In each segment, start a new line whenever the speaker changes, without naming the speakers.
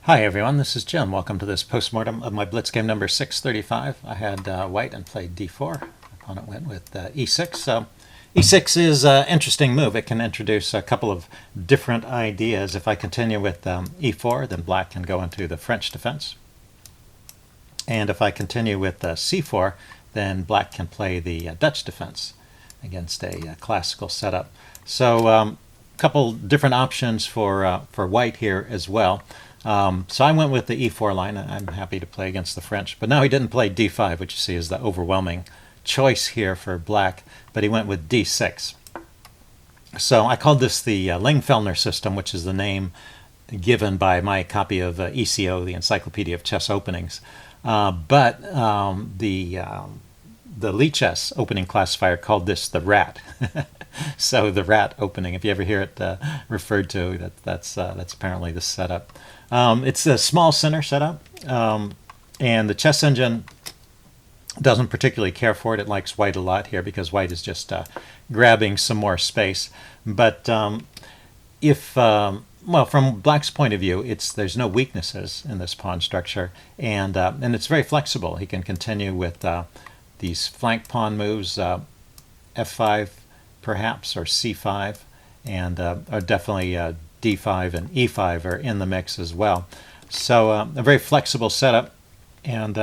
Hi everyone, this is Jim. Welcome to this postmortem of my Blitz game number 635. I had white and played d4. Opponent went with e6. So e6 is an interesting move. It can introduce a couple of different ideas. If I continue with e4, then black can go into the French defense. And if I continue with c4, then black can play the Dutch defense against a classical setup. So a couple different options for white here as well. So I went with the e4 line. I'm happy to play against the French. But now he didn't play d5, which you see is the overwhelming choice here for black. But he went with d6. So I called this the Lengfellner system, which is the name given by my copy of ECO, the Encyclopedia of Chess Openings. But the Lee Chess opening classifier called this the rat. So the rat opening, if you ever hear it referred to, that's apparently the setup. It's a small center setup, and the chess engine doesn't particularly care for it. It likes white a lot here because white is just grabbing some more space. But well, from black's point of view, there's no weaknesses in this pawn structure, and it's very flexible. He can continue with these flank pawn moves, f5 perhaps, or c5, and are definitely d5 and e5 are in the mix as well. So a very flexible setup, and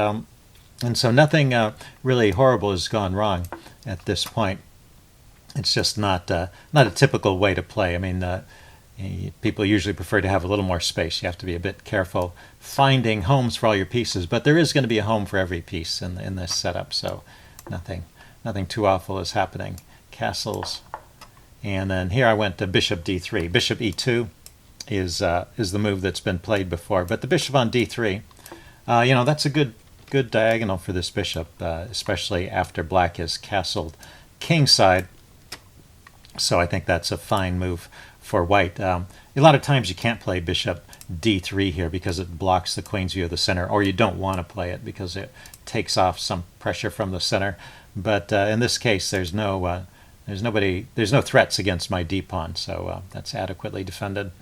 so nothing really horrible has gone wrong at this point. It's just not a typical way to play. I mean, people usually prefer to have a little more space. You have to be a bit careful finding homes for all your pieces, but there is going to be a home for every piece in this setup. So nothing too awful is happening. Castles. And then here I went to bishop d3. Bishop e2 is the move that's been played before. But the bishop on d3, that's a good diagonal for this bishop, especially after black is castled kingside. So I think that's a fine move for white. A lot of times you can't play bishop d3 here because it blocks the queen's view of the center, or you don't want to play it because it takes off some pressure from the center. But in this case, there's no threats against my d pawn, so that's adequately defended,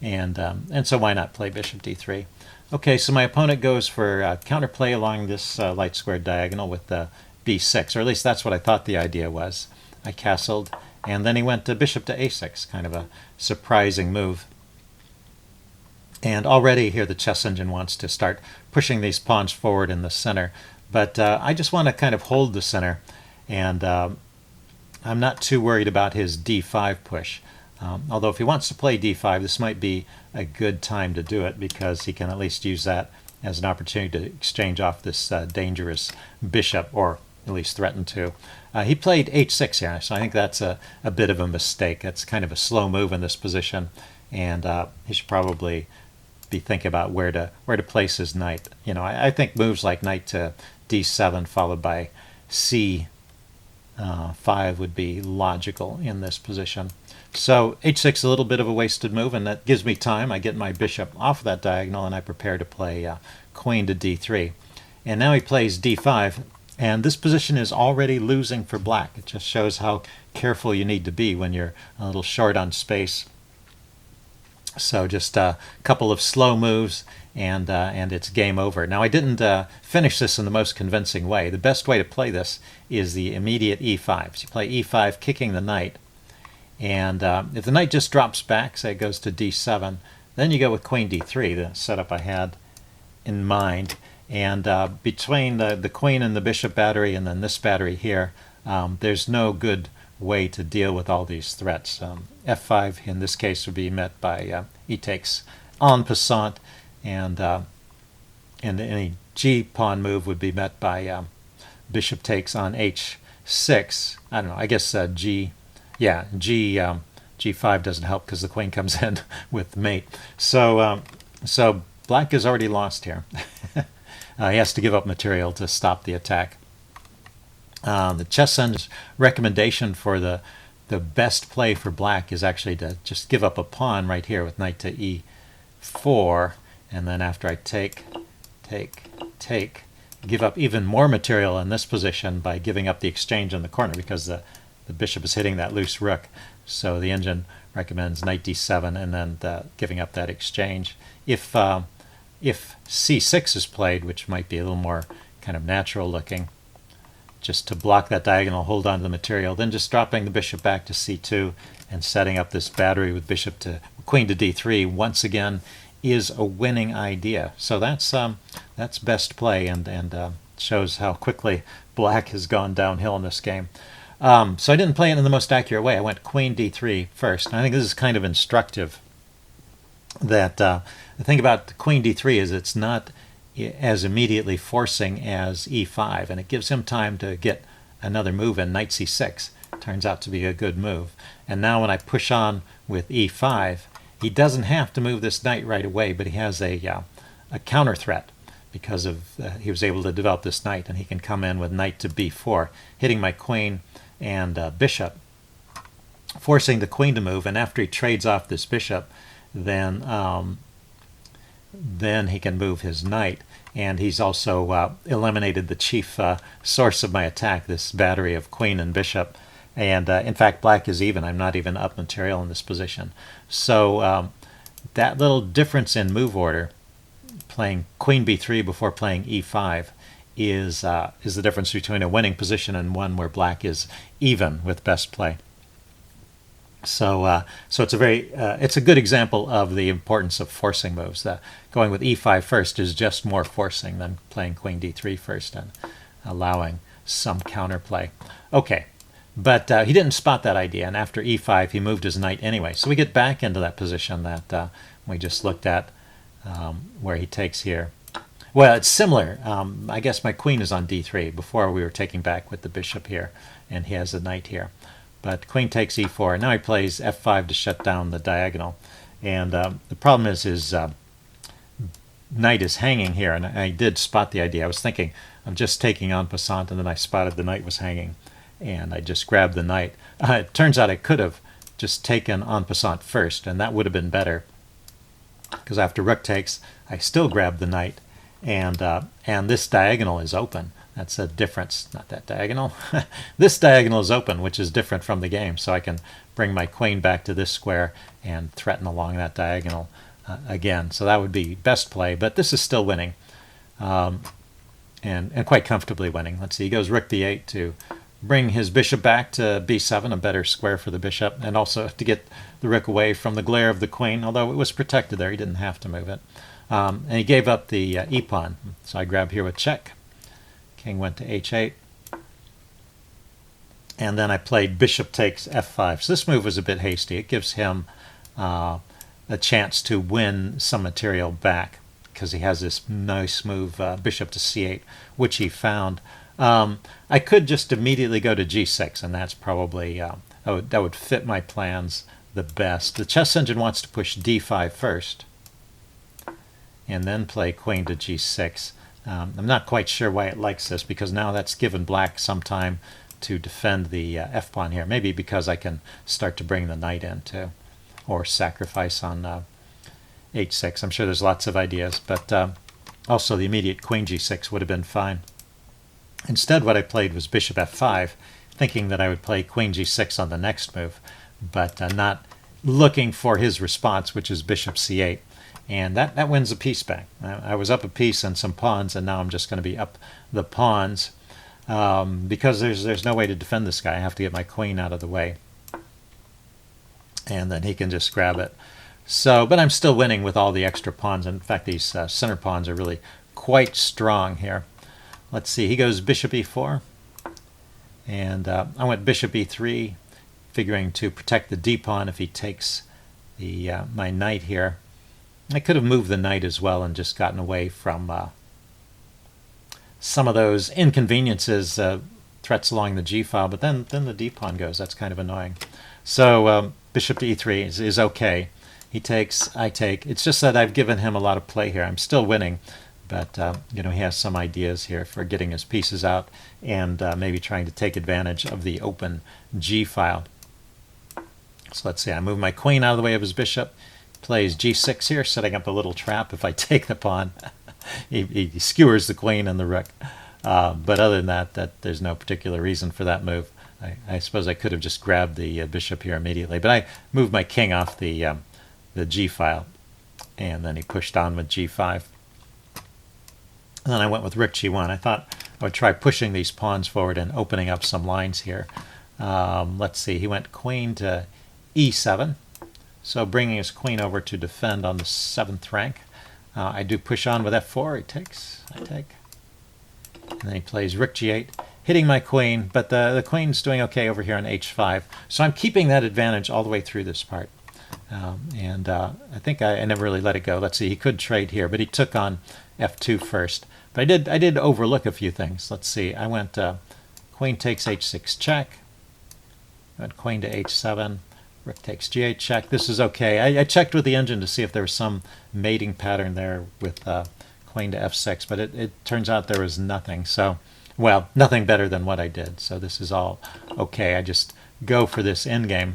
and so why not play bishop d3? Okay, so my opponent goes for counterplay along this light squared diagonal with b6, or at least that's what I thought the idea was. I castled, and then he went to bishop to a6, kind of a surprising move. And already here the chess engine wants to start pushing these pawns forward in the center, but I just want to kind of hold the center, and I'm not too worried about his d5 push. Although if he wants to play d5, this might be a good time to do it because he can at least use that as an opportunity to exchange off this dangerous bishop, or at least threaten to. He played h6 here, so I think that's a bit of a mistake. That's kind of a slow move in this position, and he should probably be thinking about where to place his knight. I think moves like knight to d7 followed by c5 would be logical in this position. So h6 is a little bit of a wasted move, and that gives me time. I get my bishop off that diagonal, and I prepare to play queen to d3. And now he plays d5, and this position is already losing for black. It just shows how careful you need to be when you're a little short on space. So just a couple of slow moves, and it's game over. Now I didn't finish this in the most convincing way. The best way to play this is the immediate e5. So you play e5, kicking the knight, and if the knight just drops back, say it goes to d7, then you go with queen d3, the setup I had in mind. And between the queen and the bishop battery, and then this battery here, there's no good way to deal with all these threats. f5 in this case would be met by e takes en passant, and any g pawn move would be met by bishop takes on h6. I don't know. I guess g5 doesn't help because the queen comes in with mate. So black is already lost here. He has to give up material to stop the attack. The chess engine's recommendation for the best play for black is actually to just give up a pawn right here with knight to e4, and then after I take, give up even more material in this position by giving up the exchange in the corner, because the bishop is hitting that loose rook. So the engine recommends knight d7 and then giving up that exchange. If if c6 is played, which might be a little more kind of natural looking, just to block that diagonal, hold on to the material, then just dropping the bishop back to c2 and setting up this battery with queen to d3 once again is a winning idea. So that's best play, and shows how quickly black has gone downhill in this game. So I didn't play it in the most accurate way. I went queen d3 first. And I think this is kind of instructive. That the thing about queen d3 is it's not as immediately forcing as e5, and it gives him time to get another move in. Knight c6 turns out to be a good move. And now when I push on with e5, he doesn't have to move this knight right away, but he has a counter threat because of he was able to develop this knight, and he can come in with knight to b4, hitting my queen and bishop, forcing the queen to move. And after he trades off this bishop, then he can move his knight, and he's also eliminated the chief source of my attack, this battery of queen and bishop. And in fact, black is even. I'm not even up material in this position. So that little difference in move order, playing queen b3 before playing e5, is the difference between a winning position and one where black is even with best play. So it's a good example of the importance of forcing moves. Going with e5 first is just more forcing than playing queen d3 first and allowing some counterplay. Okay, but he didn't spot that idea, and after e5 he moved his knight anyway. So we get back into that position that we just looked at, where he takes here. Well, it's similar. I guess my queen is on d3. Before we were taking back with the bishop here, and he has a knight here. But queen takes e4. Now he plays f5 to shut down the diagonal. And the problem is his knight is hanging here. And I did spot the idea. I was thinking of just taking en passant, and then I spotted the knight was hanging. And I just grabbed the knight. It turns out I could have just taken en passant first, and that would have been better. Because after rook takes, I still grab the knight. And this diagonal is open. That's a difference. Not that diagonal. This diagonal is open, which is different from the game. So I can bring my queen back to this square and threaten along that diagonal again. So that would be best play, but this is still winning, and quite comfortably winning. Let's see, he goes rook d8 to bring his bishop back to b7, a better square for the bishop, and also to get the rook away from the glare of the queen, although it was protected there. He didn't have to move it. And he gave up the e-pawn. So I grab here with check. King went to h8. And then I played bishop takes f5. So this move was a bit hasty. It gives him a chance to win some material back because he has this nice move, bishop to c8, which he found. I could just immediately go to g6, and that's probably that would fit my plans the best. The chess engine wants to push d5 first and then play queen to g6. I'm not quite sure why it likes this, because now that's given black some time to defend the f-pawn here. Maybe because I can start to bring the knight in too, or sacrifice on h6. I'm sure there's lots of ideas, but also the immediate queen g6 would have been fine. Instead, what I played was bishop f5, thinking that I would play queen g6 on the next move, but not looking for his response, which is bishop c8. And that wins a piece back. I was up a piece and some pawns, and now I'm just going to be up the pawns because there's no way to defend this guy. I have to get my queen out of the way, and then he can just grab it. So, but I'm still winning with all the extra pawns. In fact, these center pawns are really quite strong here. Let's see. He goes bishop e4, and I went bishop e3, figuring to protect the d-pawn if he takes the my knight here. I could have moved the knight as well and just gotten away from some of those inconveniences, threats along the g-file, but then the d-pawn goes. That's kind of annoying. So bishop to e3 is okay. He takes, I take. It's just that I've given him a lot of play here. I'm still winning, but he has some ideas here for getting his pieces out and maybe trying to take advantage of the open g-file. So let's see. I move my queen out of the way of his bishop. Plays g6 here, setting up a little trap. If I take the pawn, he skewers the queen and the rook. But other than that, there's no particular reason for that move. I suppose I could have just grabbed the bishop here immediately, but I moved my king off the g-file, and then he pushed on with g5. And then I went with rook g1. I thought I would try pushing these pawns forward and opening up some lines here. Let's see, he went queen to e7, so bringing his queen over to defend on the 7th rank. I do push on with f4, he takes, I take. And then he plays rook g8, hitting my queen, but the queen's doing okay over here on h5. So I'm keeping that advantage all the way through this part. I think I never really let it go. Let's see, he could trade here, but he took on f2 first. But I did overlook a few things. Let's see, I went queen takes h6 check, went queen to h7, rook takes g8 check. This is okay. I checked with the engine to see if there was some mating pattern there with queen to f6, but it turns out there was nothing. So, well, nothing better than what I did. So this is all okay. I just go for this endgame.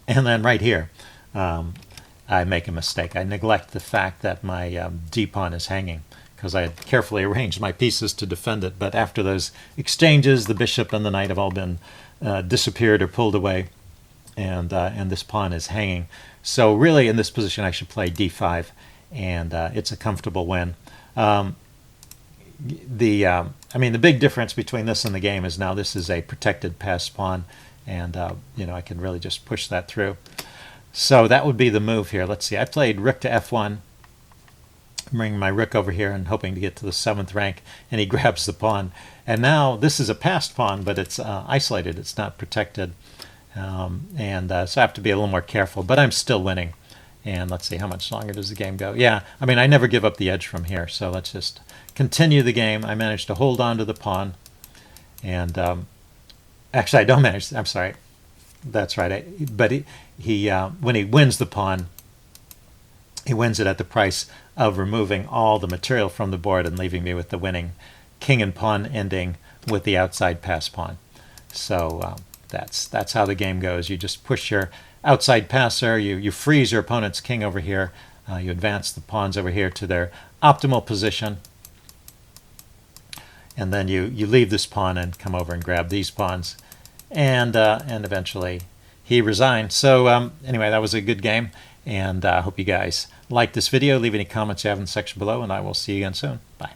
And then right here, I make a mistake. I neglect the fact that my d-pawn is hanging, because I had carefully arranged my pieces to defend it. But after those exchanges, the bishop and the knight have all been disappeared or pulled away, and this pawn is hanging. So really, in this position, I should play d5, and it's a comfortable win. I mean, the big difference between this and the game is now this is a protected passed pawn, and I can really just push that through. So that would be the move here. Let's see, I played rook to f1, bring my rook over here and hoping to get to the 7th rank, and he grabs the pawn. And now this is a passed pawn, but it's isolated, it's not protected. So I have to be a little more careful, but I'm still winning. And let's see, how much longer does the game go? Yeah, I mean, I never give up the edge from here, so let's just continue the game. I managed to hold on to the pawn, and actually I don't manage, I'm sorry, that's right, but he when he wins the pawn, he wins it at the price of removing all the material from the board and leaving me with the winning king and pawn ending with the outside pass pawn. So that's how the game goes. You just push your outside passer, you freeze your opponent's king over here, you advance the pawns over here to their optimal position, and then you leave this pawn and come over and grab these pawns, and eventually he resigned. So anyway, that was a good game, and I hope you guys like this video. Leave any comments you have in the section below, and I will see you again soon. Bye.